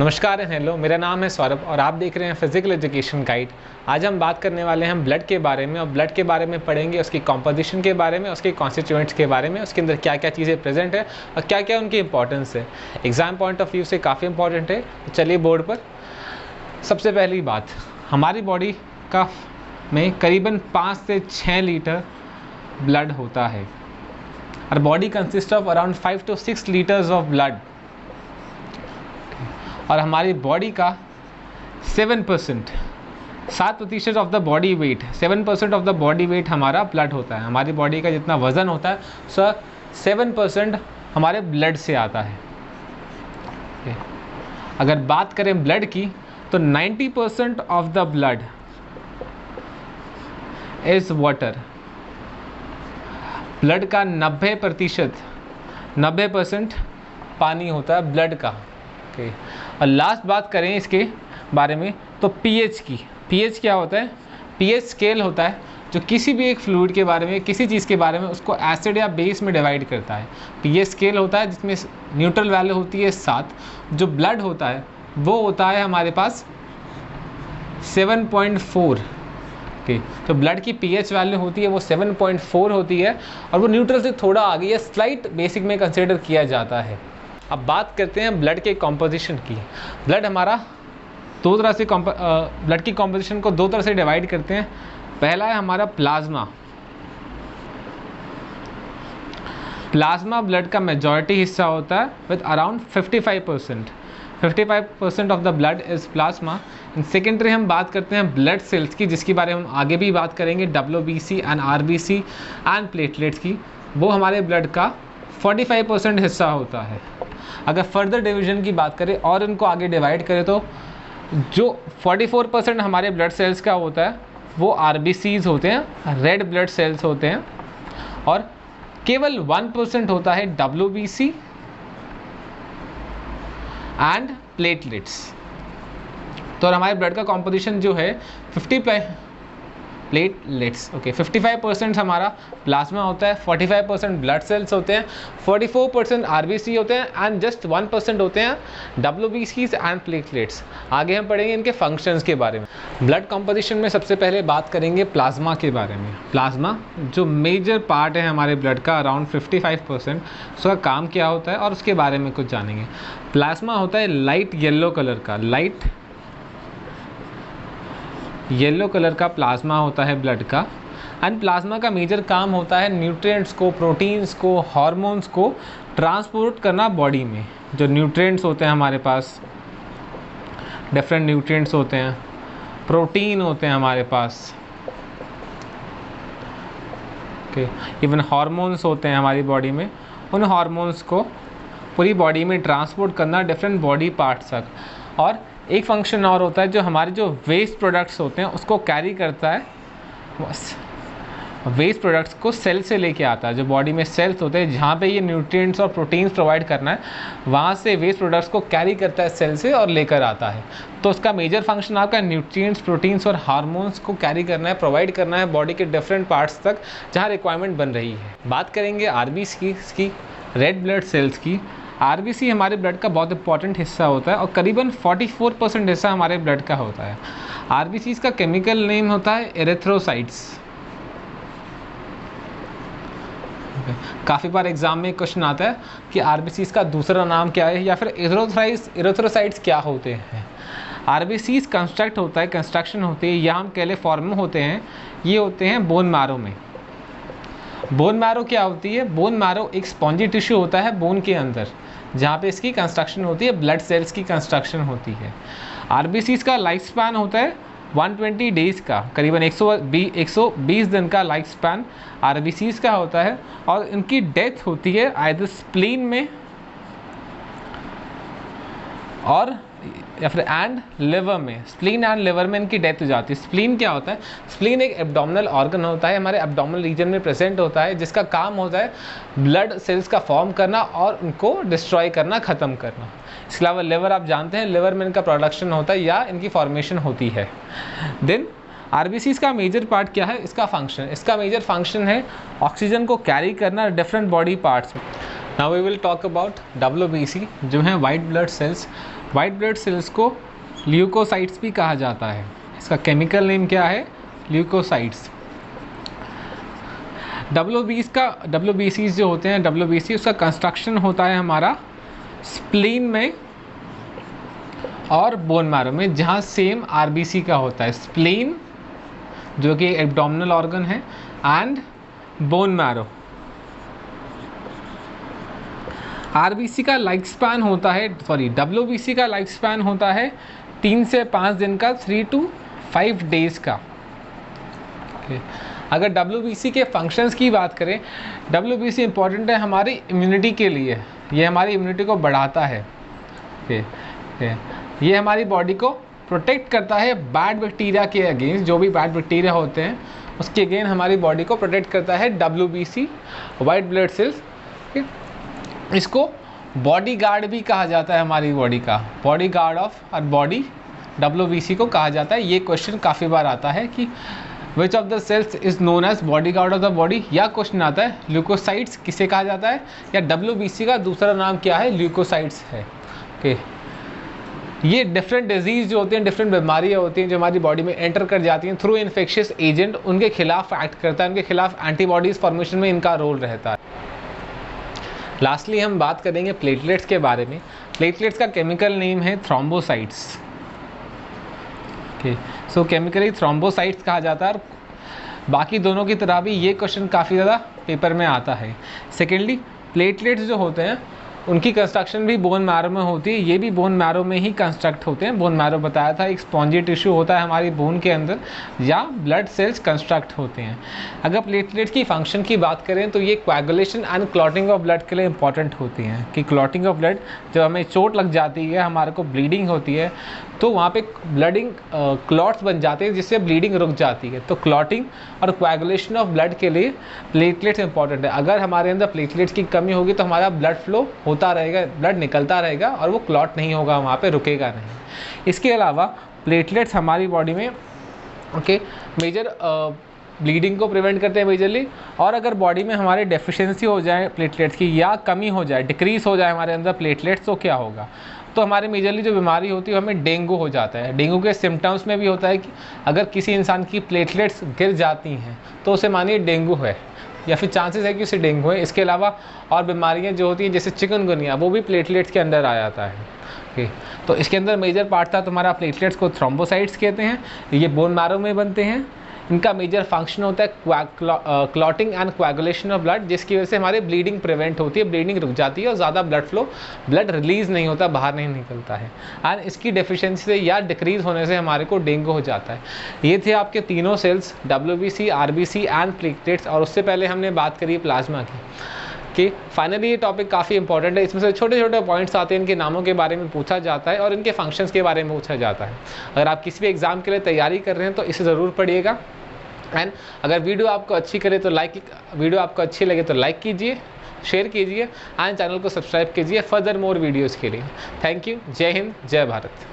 नमस्कार and hello, मेरा नाम है सौरभ और आप देख रहे हैं फिजिकल एजुकेशन गाइड। आज हम बात करने वाले हैं ब्लड के बारे में और ब्लड के बारे में पढ़ेंगे, उसकी कॉम्पोजिशन के बारे में, उसके कॉन्स्टिट्यूएंट्स के बारे में, उसके अंदर क्या क्या चीज़ें प्रेजेंट है और क्या क्या उनकी इंपॉर्टेंस है। एग्जाम पॉइंट ऑफ व्यू से काफ़ी इंपॉर्टेंट है। तो चलिए बोर्ड पर। सबसे पहली बात, हमारी बॉडी का में करीबन 5 से 6 लीटर ब्लड होता है और body consist of around 5 to 6 litres of blood. और हमारी बॉडी का 7% of the body weight, 7% of the body weight हमारा ब्लड होता है। हमारी बॉडी का जितना वज़न होता है सो 7% हमारे ब्लड से आता है। अगर बात करें ब्लड की तो 90% of the blood is water. Blood का 90% पानी होता है ब्लड का। और लास्ट बात करें इसके बारे में तो पीएच की। पीएच क्या होता है? पीएच स्केल होता है जो किसी भी एक फ्लूइड के बारे में, किसी चीज़ के बारे में उसको एसिड या बेस में डिवाइड करता है। पीएच स्केल होता है जिसमें न्यूट्रल वैल्यू होती है 7। जो ब्लड होता है वो होता है हमारे पास 7.4। तो ब्लड की पीएच वैल्यू होती है वो 7.4 होती है और वो न्यूट्रल से थोड़ा आगे या स्लाइट बेसिक में कंसिडर किया जाता है। अब बात करते हैं ब्लड के कॉम्पोजिशन की। ब्लड हमारा ब्लड की कॉम्पोजिशन को 2 तरह से डिवाइड करते हैं। पहला है हमारा प्लाज्मा। प्लाज्मा ब्लड का मेजॉरिटी हिस्सा होता है with around 55% of the blood is plasma. In secondary हम बात करते हैं ब्लड सेल्स की, जिसके बारे में हम आगे भी बात करेंगे, WBC and RBC and platelets की। वो हमारे ब्लड का 45% हिस्सा होता है। अगर फर्दर डिवीजन की बात करें और इनको आगे डिवाइड करें तो जो 44% हमारे ब्लड सेल्स का होता है वो RBCs होते हैं, रेड ब्लड सेल्स होते हैं, और केवल 1% होता है WBC एंड प्लेटलेट्स। तो हमारे ब्लड का कॉम्पोजिशन जो है 55% हमारा प्लाज्मा होता है, 45% ब्लड सेल्स होते हैं, 44% RBC होते हैं एंड जस्ट 1% होते हैं WBCs एंड प्लेटलेट्स। आगे हम पढ़ेंगे इनके फंक्शंस के बारे में। ब्लड कॉम्पोजिशन में सबसे पहले बात करेंगे प्लाज्मा के बारे में। प्लाज्मा जो मेजर पार्ट है हमारे ब्लड का, अराउंड 55%, उसका काम क्या होता है और उसके बारे में कुछ जानेंगे। प्लाज्मा होता है लाइट येलो कलर का, लाइट येलो कलर का प्लाज्मा होता है ब्लड का। एंड प्लाज्मा का मेजर काम होता है न्यूट्रिएंट्स को, प्रोटीन्स को, हार्मोन्स को ट्रांसपोर्ट करना बॉडी में। जो न्यूट्रिएंट्स होते हैं हमारे पास, डिफरेंट न्यूट्रिएंट्स होते हैं, प्रोटीन होते हैं हमारे पास, इवन हार्मोन्स होते हैं हमारी बॉडी में। उन हार्मोन्स को पूरी बॉडी में ट्रांसपोर्ट करना डिफरेंट बॉडी पार्ट्स तक। और एक फंक्शन और होता है जो हमारे जो वेस्ट प्रोडक्ट्स होते हैं उसको कैरी करता है। वेस्ट प्रोडक्ट्स को सेल से लेके आता है। जो बॉडी में सेल्स होते हैं जहाँ पे ये न्यूट्रिएंट्स और प्रोटीन्स प्रोवाइड करना है, वहाँ से वेस्ट प्रोडक्ट्स को कैरी करता है सेल से और लेकर आता है। तो उसका मेजर फंक्शन आपका न्यूट्रिएंट्स, प्रोटीन्स और हार्मोन्स को कैरी करना है, प्रोवाइड करना है बॉडी के डिफरेंट पार्ट्स तक जहाँ रिक्वायरमेंट बन रही है। बात करेंगे RBC की, रेड ब्लड सेल्स की। RBC हमारे ब्लड का बहुत इंपॉर्टेंट हिस्सा होता है और करीबन 44% हिस्सा हमारे ब्लड का होता है। RBCs का केमिकल नेम होता है एरिथ्रोसाइट्स। काफ़ी बार एग्जाम में क्वेश्चन आता है कि RBCs का दूसरा नाम क्या है या फिर एरिथ्रोसाइट्स क्या होते हैं। RBCs कंस्ट्रक्शन होती है या हम कह ले फॉर्म होते हैं, ये होते हैं बोन मैरो में। बोन मैरो क्या होती है? बोन मैरो एक स्पॉन्जी टिश्यू होता है बोन के अंदर, जहाँ पे इसकी कंस्ट्रक्शन होती है, ब्लड सेल्स की कंस्ट्रक्शन होती है। RBCs का लाइफ स्पैन होता है 120 डेज़ का, करीबन 120 दिन का लाइफ स्पैन RBCs का होता है। और इनकी डेथ होती है आइदर स्प्लीन में और या फिर एंड लिवर में। स्प्लीन एंड लिवर में इनकी डेथ हो जाती है। स्प्लीन क्या होता है? स्प्लीन एक एब्डोमिनल ऑर्गन होता है, हमारे एब्डोमिनल रीजन में प्रेजेंट होता है, जिसका काम होता है ब्लड सेल्स का फॉर्म करना और उनको डिस्ट्रॉय करना, ख़त्म करना। इसके अलावा लिवर आप जानते हैं, लिवर में इनका प्रोडक्शन होता है या इनकी फॉर्मेशन होती है। देन RBCs का मेजर पार्ट क्या है? इसका फंक्शन, इसका मेजर फंक्शन है ऑक्सीजन को कैरी करना डिफरेंट बॉडी पार्ट्स में। Now we will talk about WBC जो है white blood cells. White blood cells को ल्यूकोसाइट्स भी कहा जाता है। इसका केमिकल नेम क्या है? ल्यूकोसाइट्स। WBCs जो होते हैं, WBC उसका कंस्ट्रक्शन होता है हमारा स्प्लीन में और बोन मैरो में, जहाँ सेम RBC का होता है। स्प्लीन जो कि एब्डोमिनल ऑर्गन है एंड बोन मैरो। RBC का लाइफ स्पैन होता है, WBC का लाइफ स्पैन होता है 3 से 5 दिन का, 3 to 5 डेज का। अगर WBC के फंक्शंस की बात करें, WBC इंपॉर्टेंट है हमारी इम्यूनिटी के लिए। ये हमारी इम्यूनिटी को बढ़ाता है। ये हमारी बॉडी को प्रोटेक्ट करता है बैड बैक्टीरिया के अगेंस्ट। जो भी बैड बैक्टीरिया होते हैं उसके अगेंस्ट हमारी बॉडी को प्रोटेक्ट करता है WBC, वाइट ब्लड सेल्स। इसको बॉडी गार्ड भी कहा जाता है, हमारी बॉडी का bodyguard of our body WBC को कहा जाता है। ये क्वेश्चन काफ़ी बार आता है कि which of the cells is known as bodyguard of the body, या क्वेश्चन आता है ल्यूकोसाइट्स किसे कहा जाता है, या WBC का दूसरा नाम क्या है, ल्यूकोसाइट्स है। ओके, ये डिफरेंट डिजीज़ जो होती हैं, डिफरेंट बीमारियाँ होती हैं जो हमारी बॉडी में एंटर कर जाती हैं थ्रू इन्फेक्शियस एजेंट, उनके खिलाफ एक्ट करता है, उनके खिलाफ एंटीबॉडीज़ फॉर्मेशन में इनका रोल रहता है। लास्टली हम बात करेंगे प्लेटलेट्स के बारे में। प्लेटलेट्स का केमिकल नेम है थ्रोम्बोसाइट्स। ओके, सो केमिकली थ्रोम्बोसाइट्स कहा जाता है। और बाकी दोनों की तरह भी ये क्वेश्चन काफ़ी ज़्यादा पेपर में आता है। सेकेंडली, प्लेटलेट्स जो होते हैं उनकी कंस्ट्रक्शन भी बोन मैरो में होती है। ये भी बोन मैरो में ही कंस्ट्रक्ट होते हैं। बोन मैरो बताया था एक स्पॉन्जी टिश्यू होता है हमारी बोन के अंदर, या ब्लड सेल्स कंस्ट्रक्ट होते हैं। अगर प्लेटलेट्स की फंक्शन की बात करें तो ये coagulation and clotting of blood के लिए इंपॉर्टेंट होती हैं। कि क्लॉटिंग ऑफ ब्लड, जब हमें चोट लग जाती है, हमारे को ब्लीडिंग होती है, तो वहाँ पे ब्लडिंग क्लॉट्स बन जाते हैं जिससे ब्लीडिंग रुक जाती है। तो क्लॉटिंग और कोएगुलेशन ऑफ ब्लड के लिए प्लेटलेट्स इंपॉर्टेंट है। अगर हमारे अंदर प्लेटलेट्स की कमी होगी तो हमारा ब्लड फ्लो होता रहेगा, ब्लड निकलता रहेगा और वो क्लॉट नहीं होगा, वहाँ पे रुकेगा नहीं। इसके अलावा प्लेटलेट्स हमारी बॉडी में मेजर ब्लीडिंग को प्रिवेंट करते हैं मेजरली। और अगर बॉडी में हमारे डेफिशिएंसी हो जाए प्लेटलेट्स की, या कमी हो जाए, डिक्रीज हो जाए हमारे अंदर प्लेटलेट्स, तो क्या होगा, तो हमारे मेजरली जो बीमारी होती है हमें डेंगू हो जाता है। डेंगू के सिम्टम्स में भी होता है कि अगर किसी इंसान की प्लेटलेट्स गिर जाती हैं तो उसे मानिए डेंगू है, या फिर चांसेस है कि उसे डेंगू है। इसके अलावा और बीमारियां जो होती हैं जैसे चिकनगुनिया, वो भी प्लेटलेट्स के अंदर आ जाता है। ओके, तो इसके अंदर मेजर पार्ट था तुम्हारा प्लेटलेट्स को थ्रोम्बोसाइट्स कहते हैं। ये बोन मैरो में बनते हैं। इनका मेजर फंक्शन होता है clotting and coagulation of blood, जिसकी वजह से हमारी ब्लीडिंग प्रिवेंट होती है, ब्लीडिंग रुक जाती है और ज़्यादा ब्लड रिलीज़ नहीं होता, बाहर नहीं निकलता है। एंड इसकी डेफिशिएंसी से या डिक्रीज होने से हमारे को डेंगू हो जाता है। ये थे आपके तीनों cells, WBC, RBC and platelets. और उससे पहले हमने बात करी प्लाज्मा की। कि फाइनली ये टॉपिक काफ़ी इंपॉर्टेंट है। इसमें से छोटे छोटे पॉइंट्स आते हैं, इनके नामों के बारे में पूछा जाता है और इनके फंक्शंस के बारे में पूछा जाता है। अगर आप किसी भी एग्ज़ाम के लिए तैयारी कर रहे हैं तो इसे ज़रूर पढ़िएगा। एंड अगर वीडियो आपको अच्छी लगे तो लाइक कीजिए, शेयर कीजिए एंड चैनल को सब्सक्राइब कीजिए फर्दर मोर वीडियोज़ के लिए। Thank you. जय हिंद, जय भारत।